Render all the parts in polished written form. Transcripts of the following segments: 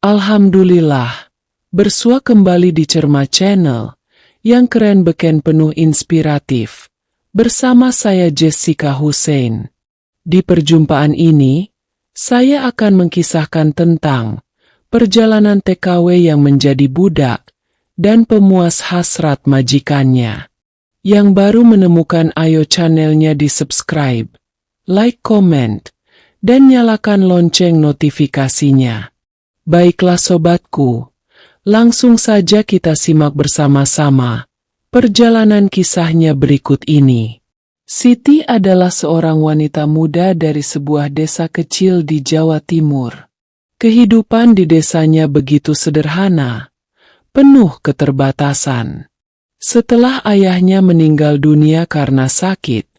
Alhamdulillah, bersua kembali di Cermat Channel, yang keren beken penuh inspiratif. Bersama saya Jessica Hussein. Di perjumpaan ini, saya akan mengkisahkan tentang perjalanan TKW yang menjadi budak dan pemuas hasrat majikannya. Yang baru menemukan ayo channelnya di subscribe, like, comment, dan nyalakan lonceng notifikasinya. Baiklah sobatku, langsung saja kita simak bersama-sama perjalanan kisahnya berikut ini. Siti adalah seorang wanita muda dari sebuah desa kecil di Jawa Timur. Kehidupan di desanya begitu sederhana, penuh keterbatasan. Setelah ayahnya meninggal dunia karena sakit,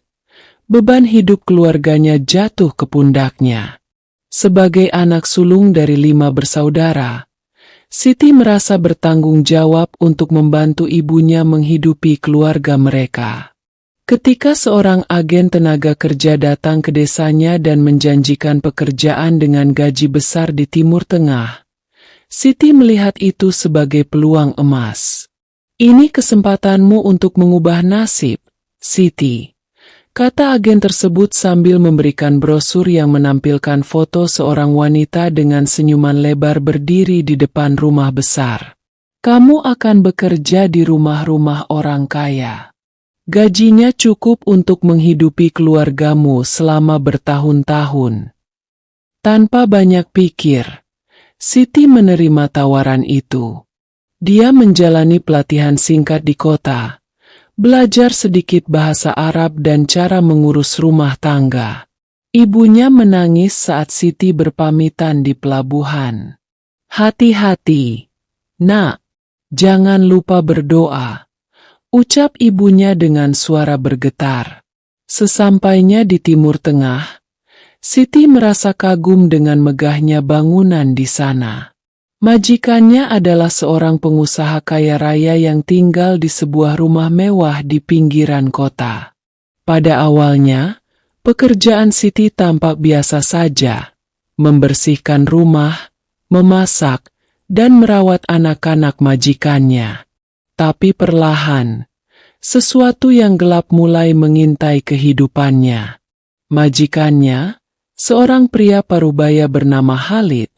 beban hidup keluarganya jatuh ke pundaknya. Sebagai anak sulung dari 5 bersaudara, Siti merasa bertanggung jawab untuk membantu ibunya menghidupi keluarga mereka. Ketika seorang agen tenaga kerja datang ke desanya dan menjanjikan pekerjaan dengan gaji besar di Timur Tengah, Siti melihat itu sebagai peluang emas. "Ini kesempatanmu untuk mengubah nasib, Siti," kata agen tersebut sambil memberikan brosur yang menampilkan foto seorang wanita dengan senyuman lebar berdiri di depan rumah besar. "Kamu akan bekerja di rumah-rumah orang kaya. Gajinya cukup untuk menghidupi keluargamu selama bertahun-tahun." Tanpa banyak pikir, Siti menerima tawaran itu. Dia menjalani pelatihan singkat di kota, belajar sedikit bahasa Arab dan cara mengurus rumah tangga. Ibunya menangis saat Siti berpamitan di pelabuhan. "Hati-hati, Nak, jangan lupa berdoa," ucap ibunya dengan suara bergetar. Sesampainya di Timur Tengah, Siti merasa kagum dengan megahnya bangunan di sana. Majikannya adalah seorang pengusaha kaya raya yang tinggal di sebuah rumah mewah di pinggiran kota. Pada awalnya, pekerjaan Siti tampak biasa saja, membersihkan rumah, memasak, dan merawat anak-anak majikannya. Tapi perlahan, sesuatu yang gelap mulai mengintai kehidupannya. Majikannya, seorang pria parubaya bernama Khalid,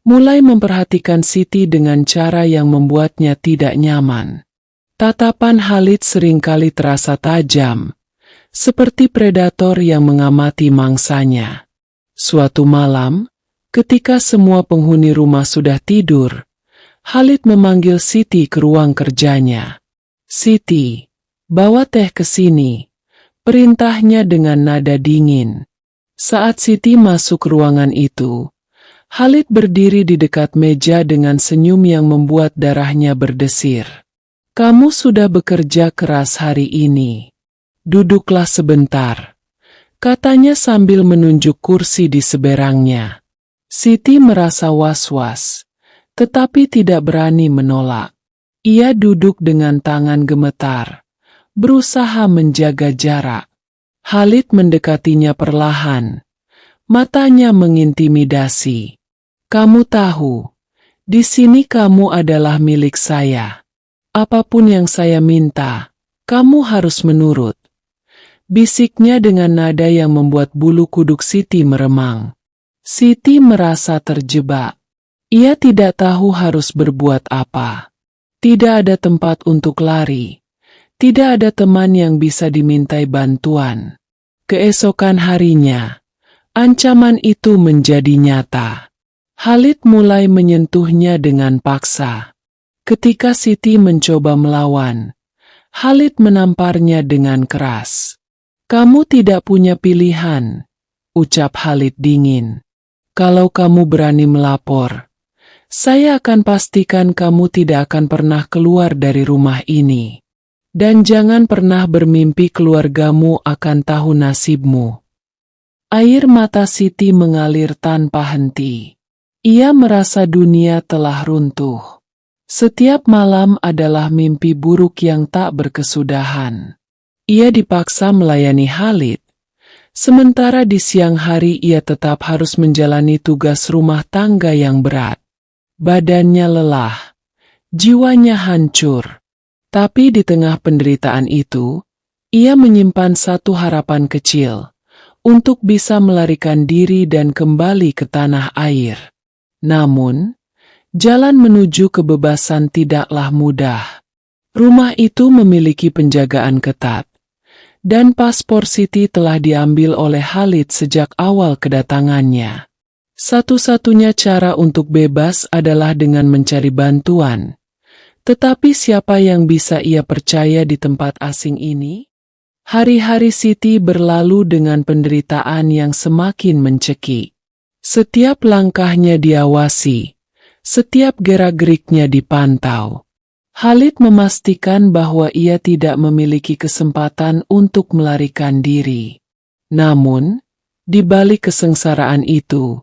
mulai memperhatikan Siti dengan cara yang membuatnya tidak nyaman. Tatapan Khalid seringkali terasa tajam, seperti predator yang mengamati mangsanya. Suatu malam, ketika semua penghuni rumah sudah tidur, Khalid memanggil Siti ke ruang kerjanya. "Siti, bawa teh ke sini," perintahnya dengan nada dingin. Saat Siti masuk ruangan itu, Khalid berdiri di dekat meja dengan senyum yang membuat darahnya berdesir. "Kamu sudah bekerja keras hari ini. Duduklah sebentar," katanya sambil menunjuk kursi di seberangnya. Siti merasa was-was, tetapi tidak berani menolak. Ia duduk dengan tangan gemetar, berusaha menjaga jarak. Khalid mendekatinya perlahan, matanya mengintimidasi. "Kamu tahu, di sini kamu adalah milik saya. Apapun yang saya minta, kamu harus menurut," bisiknya dengan nada yang membuat bulu kuduk Siti meremang. Siti merasa terjebak. Ia tidak tahu harus berbuat apa. Tidak ada tempat untuk lari. Tidak ada teman yang bisa dimintai bantuan. Keesokan harinya, ancaman itu menjadi nyata. Khalid mulai menyentuhnya dengan paksa. Ketika Siti mencoba melawan, Khalid menamparnya dengan keras. "Kamu tidak punya pilihan," ucap Khalid dingin. "Kalau kamu berani melapor, saya akan pastikan kamu tidak akan pernah keluar dari rumah ini. Dan jangan pernah bermimpi keluargamu akan tahu nasibmu." Air mata Siti mengalir tanpa henti. Ia merasa dunia telah runtuh. Setiap malam adalah mimpi buruk yang tak berkesudahan. Ia dipaksa melayani Khalid, sementara di siang hari ia tetap harus menjalani tugas rumah tangga yang berat. Badannya lelah, jiwanya hancur. Tapi di tengah penderitaan itu, ia menyimpan satu harapan kecil untuk bisa melarikan diri dan kembali ke tanah air. Namun, jalan menuju kebebasan tidaklah mudah. Rumah itu memiliki penjagaan ketat, dan paspor Siti telah diambil oleh Khalid sejak awal kedatangannya. Satu-satunya cara untuk bebas adalah dengan mencari bantuan. Tetapi siapa yang bisa ia percaya di tempat asing ini? Hari-hari Siti berlalu dengan penderitaan yang semakin mencekik. Setiap langkahnya diawasi, setiap gerak-geriknya dipantau. Khalid memastikan bahwa ia tidak memiliki kesempatan untuk melarikan diri. Namun, di balik kesengsaraan itu,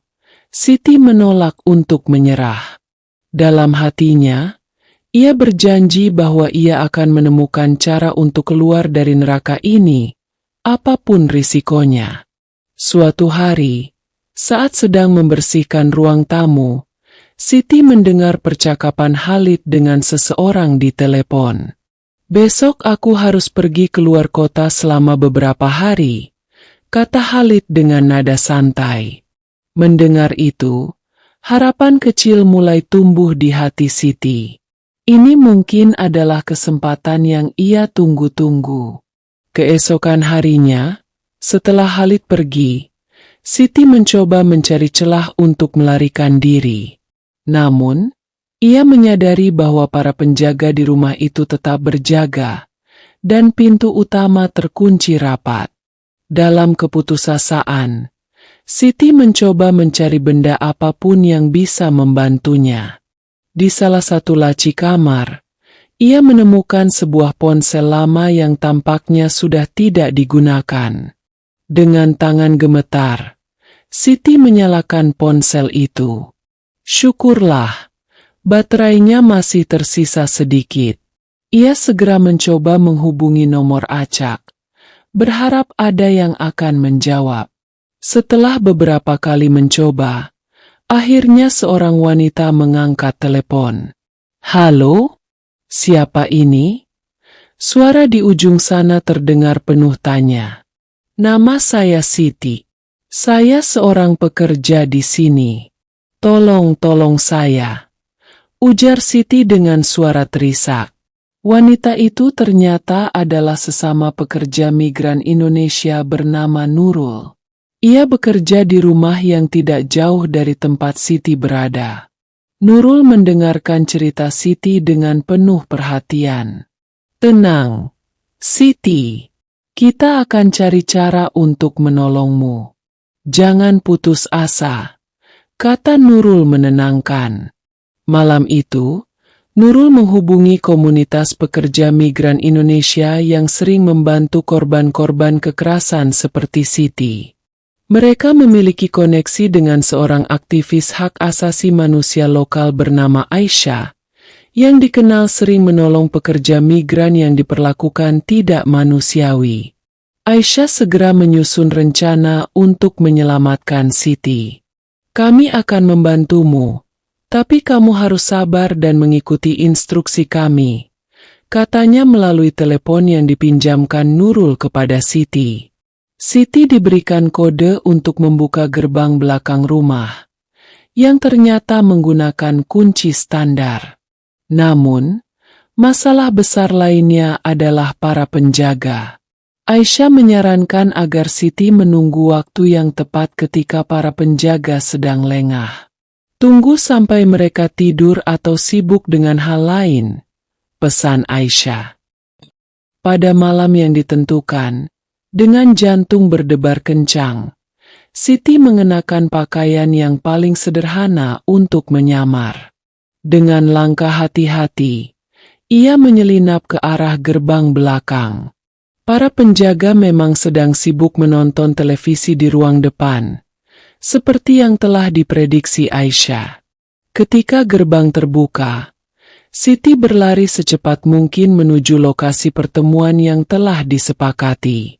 Siti menolak untuk menyerah. Dalam hatinya, ia berjanji bahwa ia akan menemukan cara untuk keluar dari neraka ini, apapun risikonya. Suatu hari, saat sedang membersihkan ruang tamu, Siti mendengar percakapan Khalid dengan seseorang di telepon. "Besok aku harus pergi keluar kota selama beberapa hari," kata Khalid dengan nada santai. Mendengar itu, harapan kecil mulai tumbuh di hati Siti. Ini mungkin adalah kesempatan yang ia tunggu-tunggu. Keesokan harinya, setelah Khalid pergi, Siti mencoba mencari celah untuk melarikan diri. Namun, ia menyadari bahwa para penjaga di rumah itu tetap berjaga, dan pintu utama terkunci rapat. Dalam keputusasaan, Siti mencoba mencari benda apapun yang bisa membantunya. Di salah satu laci kamar, ia menemukan sebuah ponsel lama yang tampaknya sudah tidak digunakan. Dengan tangan gemetar, Siti menyalakan ponsel itu. Syukurlah, baterainya masih tersisa sedikit. Ia segera mencoba menghubungi nomor acak, berharap ada yang akan menjawab. Setelah beberapa kali mencoba, akhirnya seorang wanita mengangkat telepon. "Halo? Siapa ini?" Suara di ujung sana terdengar penuh tanya. "Nama saya Siti. Saya seorang pekerja di sini. Tolong saya," ujar Siti dengan suara terisak. Wanita itu ternyata adalah sesama pekerja migran Indonesia bernama Nurul. Ia bekerja di rumah yang tidak jauh dari tempat Siti berada. Nurul mendengarkan cerita Siti dengan penuh perhatian. "Tenang, Siti. Kita akan cari cara untuk menolongmu. Jangan putus asa," kata Nurul menenangkan. Malam itu, Nurul menghubungi komunitas pekerja migran Indonesia yang sering membantu korban-korban kekerasan seperti Siti. Mereka memiliki koneksi dengan seorang aktivis hak asasi manusia lokal bernama Aisyah, yang dikenal sering menolong pekerja migran yang diperlakukan tidak manusiawi. Aisyah segera menyusun rencana untuk menyelamatkan Siti. "Kami akan membantumu, tapi kamu harus sabar dan mengikuti instruksi kami," katanya melalui telepon yang dipinjamkan Nurul kepada Siti. Siti diberikan kode untuk membuka gerbang belakang rumah, yang ternyata menggunakan kunci standar. Namun, masalah besar lainnya adalah para penjaga. Aisyah menyarankan agar Siti menunggu waktu yang tepat ketika para penjaga sedang lengah. "Tunggu sampai mereka tidur atau sibuk dengan hal lain," pesan Aisyah. Pada malam yang ditentukan, dengan jantung berdebar kencang, Siti mengenakan pakaian yang paling sederhana untuk menyamar. Dengan langkah hati-hati, ia menyelinap ke arah gerbang belakang. Para penjaga memang sedang sibuk menonton televisi di ruang depan, seperti yang telah diprediksi Aisyah. Ketika gerbang terbuka, Siti berlari secepat mungkin menuju lokasi pertemuan yang telah disepakati.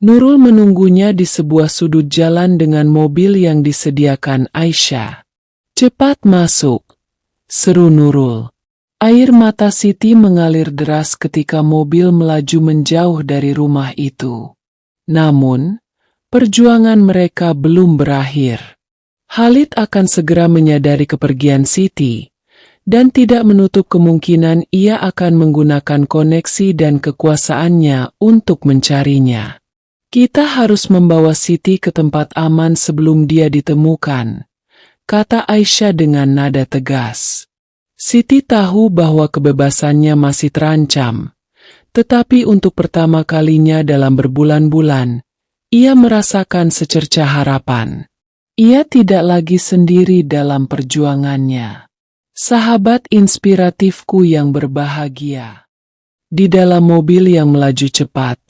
Nurul menunggunya di sebuah sudut jalan dengan mobil yang disediakan Aisyah. "Cepat masuk," seru Nurul. Air mata Siti mengalir deras ketika mobil melaju menjauh dari rumah itu. Namun, perjuangan mereka belum berakhir. Khalid akan segera menyadari kepergian Siti, dan tidak menutup kemungkinan ia akan menggunakan koneksi dan kekuasaannya untuk mencarinya. Kita harus membawa Siti ke tempat aman sebelum dia ditemukan, kata Aisyah dengan nada tegas. Siti tahu bahwa kebebasannya masih terancam, tetapi untuk pertama kalinya dalam berbulan-bulan, ia merasakan secercah harapan. Ia tidak lagi sendiri dalam perjuangannya. Sahabat inspiratifku yang berbahagia. Di dalam mobil yang melaju cepat,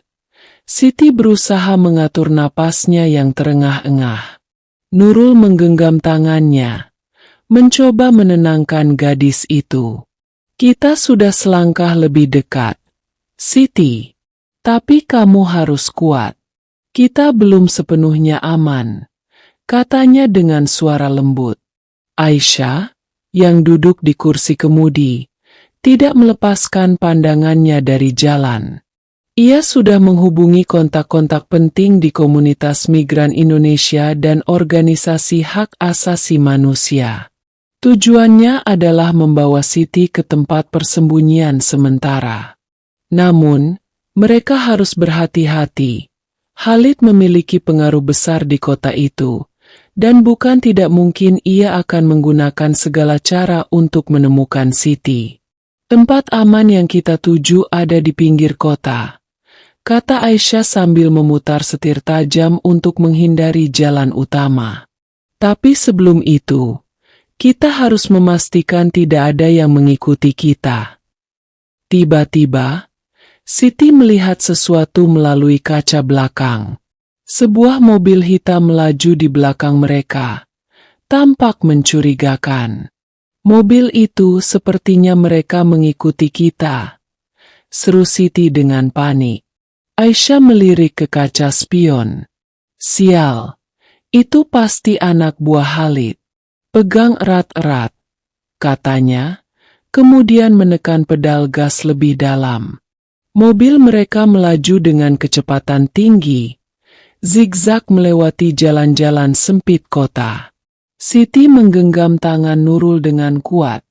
Siti berusaha mengatur napasnya yang terengah-engah. Nurul menggenggam tangannya, mencoba menenangkan gadis itu. Kita sudah selangkah lebih dekat, Siti. Tapi kamu harus kuat. Kita belum sepenuhnya aman, katanya dengan suara lembut. Aisyah, yang duduk di kursi kemudi, tidak melepaskan pandangannya dari jalan. Ia sudah menghubungi kontak-kontak penting di komunitas migran Indonesia dan organisasi hak asasi manusia. Tujuannya adalah membawa Siti ke tempat persembunyian sementara. Namun, mereka harus berhati-hati. Khalid memiliki pengaruh besar di kota itu, dan bukan tidak mungkin ia akan menggunakan segala cara untuk menemukan Siti. Tempat aman yang kita tuju ada di pinggir kota, kata Aisyah sambil memutar setir tajam untuk menghindari jalan utama. Tapi sebelum itu, kita harus memastikan tidak ada yang mengikuti kita. Tiba-tiba, Siti melihat sesuatu melalui kaca belakang. Sebuah mobil hitam melaju di belakang mereka, tampak mencurigakan. Mobil itu sepertinya mereka mengikuti kita, seru Siti dengan panik. Aisyah melirik ke kaca spion. Sial, itu pasti anak buah Khalid. Pegang erat-erat, katanya, kemudian menekan pedal gas lebih dalam. Mobil mereka melaju dengan kecepatan tinggi, zigzag melewati jalan-jalan sempit kota. Siti menggenggam tangan Nurul dengan kuat.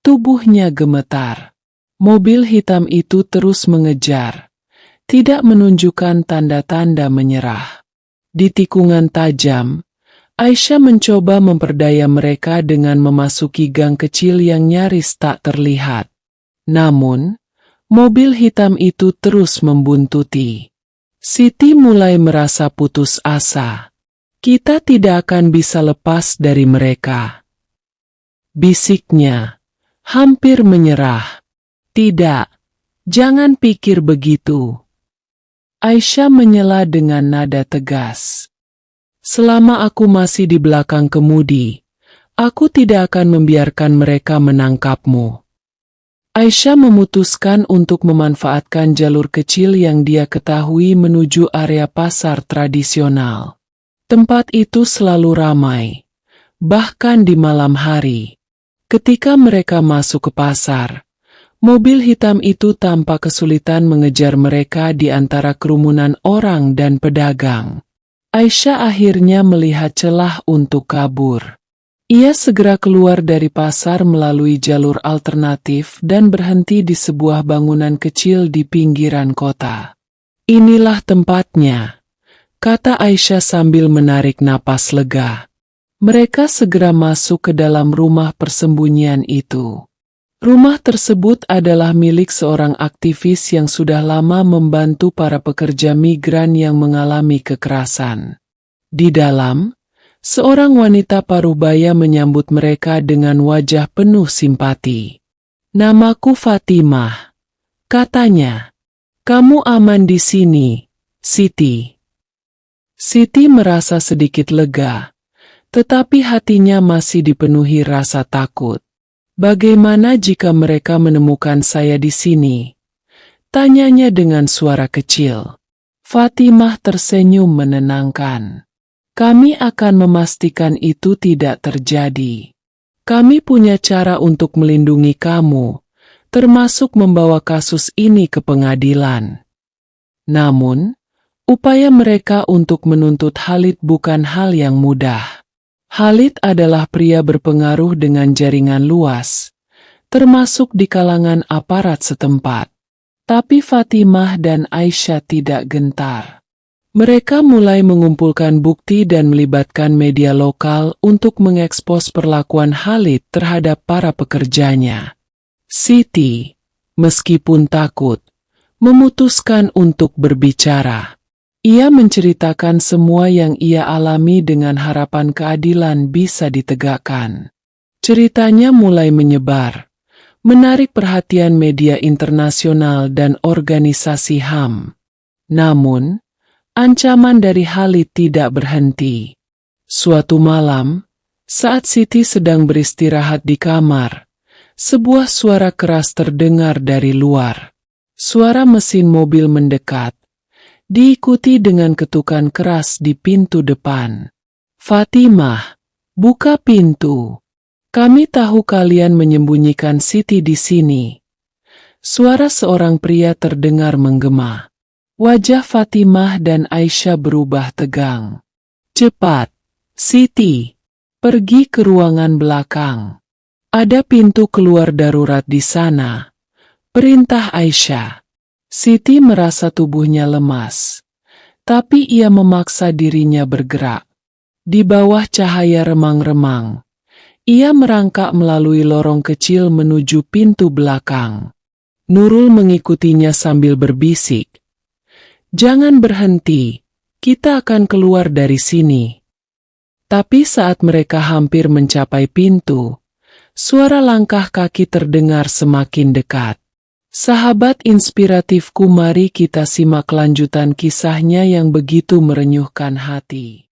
Tubuhnya gemetar. Mobil hitam itu terus mengejar, tidak menunjukkan tanda-tanda menyerah. Di tikungan tajam, Aisyah mencoba memperdaya mereka dengan memasuki gang kecil yang nyaris tak terlihat. Namun, mobil hitam itu terus membuntuti. Siti mulai merasa putus asa. Kita tidak akan bisa lepas dari mereka, bisiknya, hampir menyerah. Tidak, jangan pikir begitu. Aisyah menyela dengan nada tegas. Selama aku masih di belakang kemudi, aku tidak akan membiarkan mereka menangkapmu. Aisyah memutuskan untuk memanfaatkan jalur kecil yang dia ketahui menuju area pasar tradisional. Tempat itu selalu ramai, bahkan di malam hari. Ketika mereka masuk ke pasar, mobil hitam itu tampak kesulitan mengejar mereka di antara kerumunan orang dan pedagang. Aisyah akhirnya melihat celah untuk kabur. Ia segera keluar dari pasar melalui jalur alternatif dan berhenti di sebuah bangunan kecil di pinggiran kota. Inilah tempatnya, kata Aisyah sambil menarik napas lega. Mereka segera masuk ke dalam rumah persembunyian itu. Rumah tersebut adalah milik seorang aktivis yang sudah lama membantu para pekerja migran yang mengalami kekerasan. Di dalam, seorang wanita parubaya menyambut mereka dengan wajah penuh simpati. Namaku Fatimah, katanya. Kamu aman di sini, Siti. Siti merasa sedikit lega, tetapi hatinya masih dipenuhi rasa takut. Bagaimana jika mereka menemukan saya di sini? Tanyanya dengan suara kecil. Fatimah tersenyum menenangkan. Kami akan memastikan itu tidak terjadi. Kami punya cara untuk melindungi kamu, termasuk membawa kasus ini ke pengadilan. Namun, upaya mereka untuk menuntut Khalid bukan hal yang mudah. Khalid adalah pria berpengaruh dengan jaringan luas, termasuk di kalangan aparat setempat. Tapi Fatimah dan Aisyah tidak gentar. Mereka mulai mengumpulkan bukti dan melibatkan media lokal untuk mengekspos perlakuan Khalid terhadap para pekerjanya. Siti, meskipun takut, memutuskan untuk berbicara. Ia menceritakan semua yang ia alami dengan harapan keadilan bisa ditegakkan. Ceritanya mulai menyebar, menarik perhatian media internasional dan organisasi HAM. Namun, ancaman dari Khalid tidak berhenti. Suatu malam, saat Siti sedang beristirahat di kamar, sebuah suara keras terdengar dari luar. Suara mesin mobil mendekat, diikuti dengan ketukan keras di pintu depan. "Fatimah, buka pintu. Kami tahu kalian menyembunyikan Siti di sini." Suara seorang pria terdengar menggema. Wajah Fatimah dan Aisyah berubah tegang. "Cepat, Siti, pergi ke ruangan belakang. Ada pintu keluar darurat di sana," perintah Aisyah. Siti merasa tubuhnya lemas, tapi ia memaksa dirinya bergerak. Di bawah cahaya remang-remang, ia merangkak melalui lorong kecil menuju pintu belakang. Nurul mengikutinya sambil berbisik, "Jangan berhenti, kita akan keluar dari sini." Tapi saat mereka hampir mencapai pintu, suara langkah kaki terdengar semakin dekat. Sahabat inspiratifku, mari kita simak lanjutan kisahnya yang begitu merenyuhkan hati.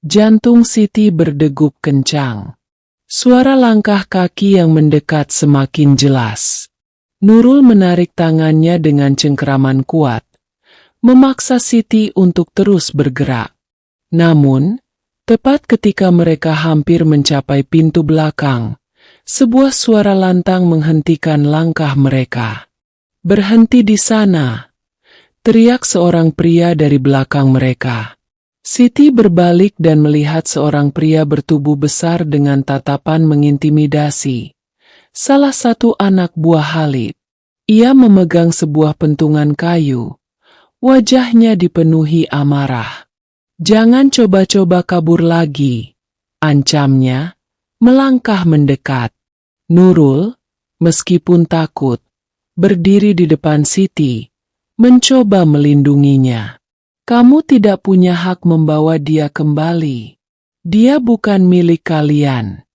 Jantung Siti berdegup kencang. Suara langkah kaki yang mendekat semakin jelas. Nurul menarik tangannya dengan cengkeraman kuat, memaksa Siti untuk terus bergerak. Namun, tepat ketika mereka hampir mencapai pintu belakang, sebuah suara lantang menghentikan langkah mereka. "Berhenti di sana!" teriak seorang pria dari belakang mereka. Siti berbalik dan melihat seorang pria bertubuh besar dengan tatapan mengintimidasi. Salah satu anak buah Khalid. Ia memegang sebuah pentungan kayu. Wajahnya dipenuhi amarah. "Jangan coba-coba kabur lagi," ancamnya, melangkah mendekat. Nurul, meskipun takut, berdiri di depan Siti, mencoba melindunginya. "Kamu tidak punya hak membawa dia kembali. Dia bukan milik kalian."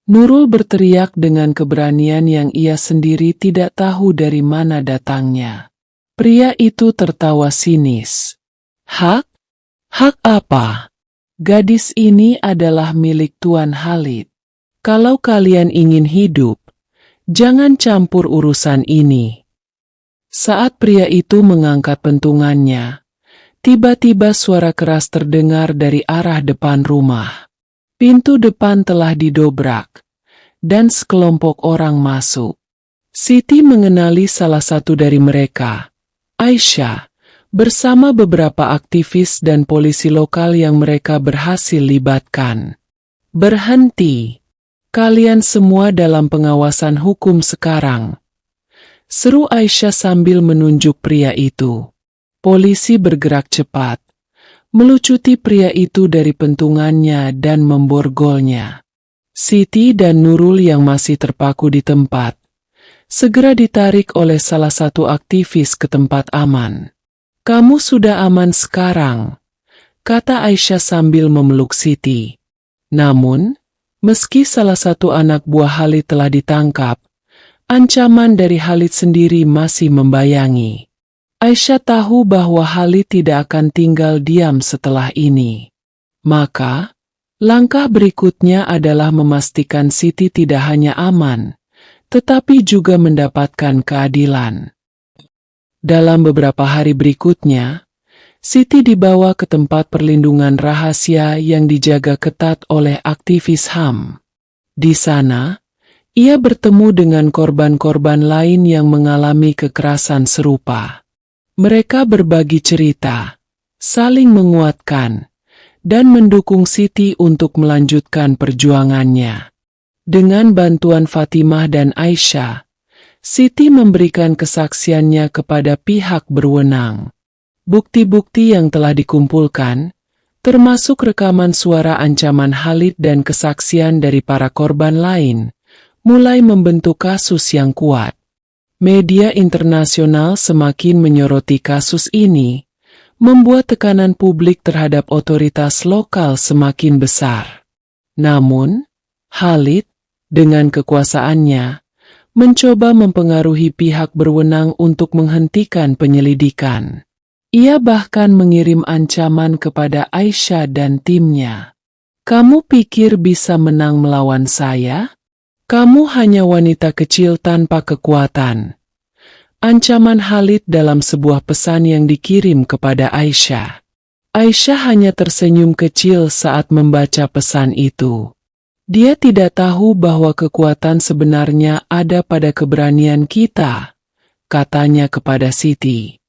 Nurul berteriak dengan keberanian yang ia sendiri tidak tahu dari mana datangnya. Pria itu tertawa sinis. "Hak? Hak apa? Gadis ini adalah milik Tuan Khalid. Kalau kalian ingin hidup, jangan campur urusan ini." Saat pria itu mengangkat pentungannya, tiba-tiba suara keras terdengar dari arah depan rumah. Pintu depan telah didobrak, dan sekelompok orang masuk. Siti mengenali salah satu dari mereka, Aisyah, bersama beberapa aktivis dan polisi lokal yang mereka berhasil libatkan. "Berhenti! Kalian semua dalam pengawasan hukum sekarang," seru Aisyah sambil menunjuk pria itu. Polisi bergerak cepat, melucuti pria itu dari pentungannya dan memborgolnya. Siti dan Nurul yang masih terpaku di tempat, segera ditarik oleh salah satu aktivis ke tempat aman. "Kamu sudah aman sekarang," kata Aisyah sambil memeluk Siti. Namun, meski salah satu anak buah Khalid telah ditangkap, ancaman dari Khalid sendiri masih membayangi. Aisyah tahu bahwa Khalid tidak akan tinggal diam setelah ini. Maka, langkah berikutnya adalah memastikan Siti tidak hanya aman, tetapi juga mendapatkan keadilan. Dalam beberapa hari berikutnya, Siti dibawa ke tempat perlindungan rahasia yang dijaga ketat oleh aktivis HAM. Di sana, ia bertemu dengan korban-korban lain yang mengalami kekerasan serupa. Mereka berbagi cerita, saling menguatkan, dan mendukung Siti untuk melanjutkan perjuangannya. Dengan bantuan Fatimah dan Aisyah, Siti memberikan kesaksiannya kepada pihak berwenang. Bukti-bukti yang telah dikumpulkan, termasuk rekaman suara ancaman Khalid dan kesaksian dari para korban lain, mulai membentuk kasus yang kuat. Media internasional semakin menyoroti kasus ini, membuat tekanan publik terhadap otoritas lokal semakin besar. Namun, Khalid, dengan kekuasaannya, mencoba mempengaruhi pihak berwenang untuk menghentikan penyelidikan. Ia bahkan mengirim ancaman kepada Aisyah dan timnya. "Kamu pikir bisa menang melawan saya? Kamu hanya wanita kecil tanpa kekuatan." Ancaman Khalid dalam sebuah pesan yang dikirim kepada Aisyah. Aisyah hanya tersenyum kecil saat membaca pesan itu. Dia tidak tahu bahwa kekuatan sebenarnya ada pada keberanian kita, katanya kepada Siti.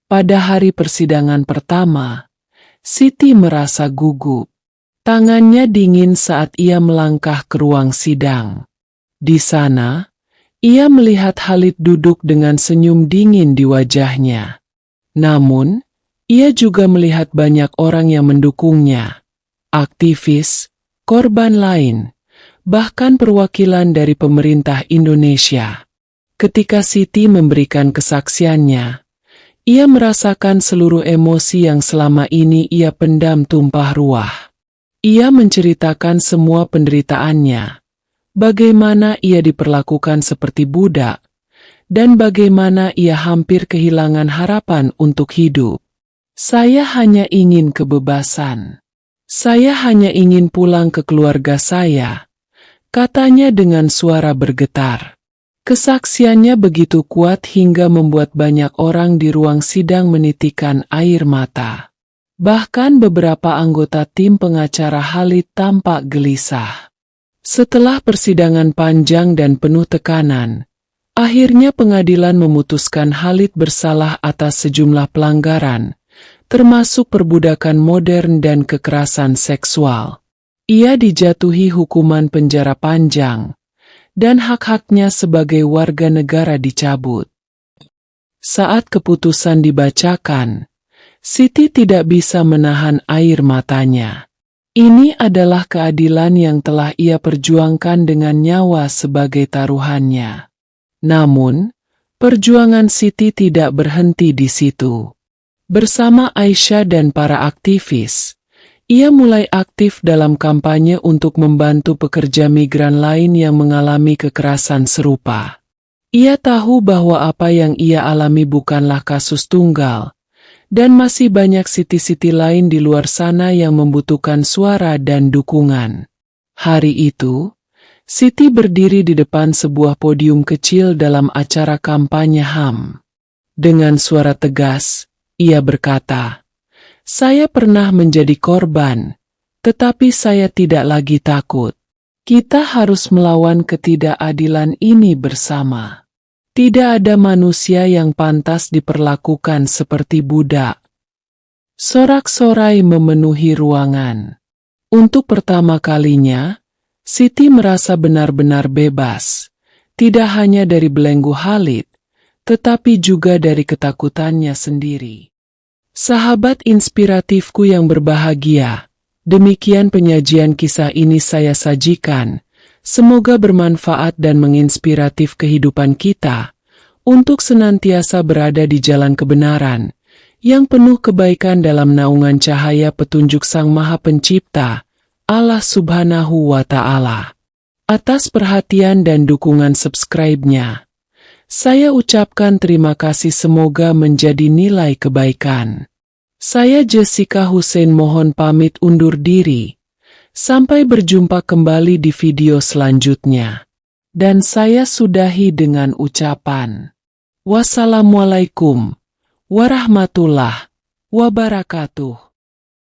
Pada hari persidangan pertama, Siti merasa gugup. Tangannya dingin saat ia melangkah ke ruang sidang. Di sana, ia melihat Khalid duduk dengan senyum dingin di wajahnya. Namun, ia juga melihat banyak orang yang mendukungnya. Aktivis, korban lain, bahkan perwakilan dari pemerintah Indonesia. Ketika Siti memberikan kesaksiannya, ia merasakan seluruh emosi yang selama ini ia pendam tumpah ruah. Ia menceritakan semua penderitaannya, bagaimana ia diperlakukan seperti budak, dan bagaimana ia hampir kehilangan harapan untuk hidup. "Saya hanya ingin kebebasan. Saya hanya ingin pulang ke keluarga saya," katanya dengan suara bergetar. Kesaksiannya begitu kuat hingga membuat banyak orang di ruang sidang menitikkan air mata. Bahkan beberapa anggota tim pengacara Khalid tampak gelisah. Setelah persidangan panjang dan penuh tekanan, akhirnya pengadilan memutuskan Khalid bersalah atas sejumlah pelanggaran, termasuk perbudakan modern dan kekerasan seksual. Ia dijatuhi hukuman penjara panjang, dan hak-haknya sebagai warga negara dicabut. Saat keputusan dibacakan, Siti tidak bisa menahan air matanya. Ini adalah keadilan yang telah ia perjuangkan dengan nyawa sebagai taruhannya. Namun, perjuangan Siti tidak berhenti di situ. Bersama Aisyah dan para aktivis, ia mulai aktif dalam kampanye untuk membantu pekerja migran lain yang mengalami kekerasan serupa. Ia tahu bahwa apa yang ia alami bukanlah kasus tunggal, dan masih banyak Siti-Siti lain di luar sana yang membutuhkan suara dan dukungan. Hari itu, Siti berdiri di depan sebuah podium kecil dalam acara kampanye HAM. Dengan suara tegas, ia berkata, "Saya pernah menjadi korban, tetapi saya tidak lagi takut. Kita harus melawan ketidakadilan ini bersama. Tidak ada manusia yang pantas diperlakukan seperti budak." Sorak-sorai memenuhi ruangan. Untuk pertama kalinya, Siti merasa benar-benar bebas, tidak hanya dari belenggu Khalid, tetapi juga dari ketakutannya sendiri. Sahabat inspiratifku yang berbahagia, demikian penyajian kisah ini saya sajikan. Semoga bermanfaat dan menginspiratif kehidupan kita untuk senantiasa berada di jalan kebenaran yang penuh kebaikan dalam naungan cahaya petunjuk Sang Maha Pencipta, Allah Subhanahu wa Ta'ala. Atas perhatian dan dukungan subscribe-nya, saya ucapkan terima kasih, semoga menjadi nilai kebaikan. Saya Jessica Hussein mohon pamit undur diri. Sampai berjumpa kembali di video selanjutnya. Dan saya sudahi dengan ucapan wassalamualaikum warahmatullahi wabarakatuh.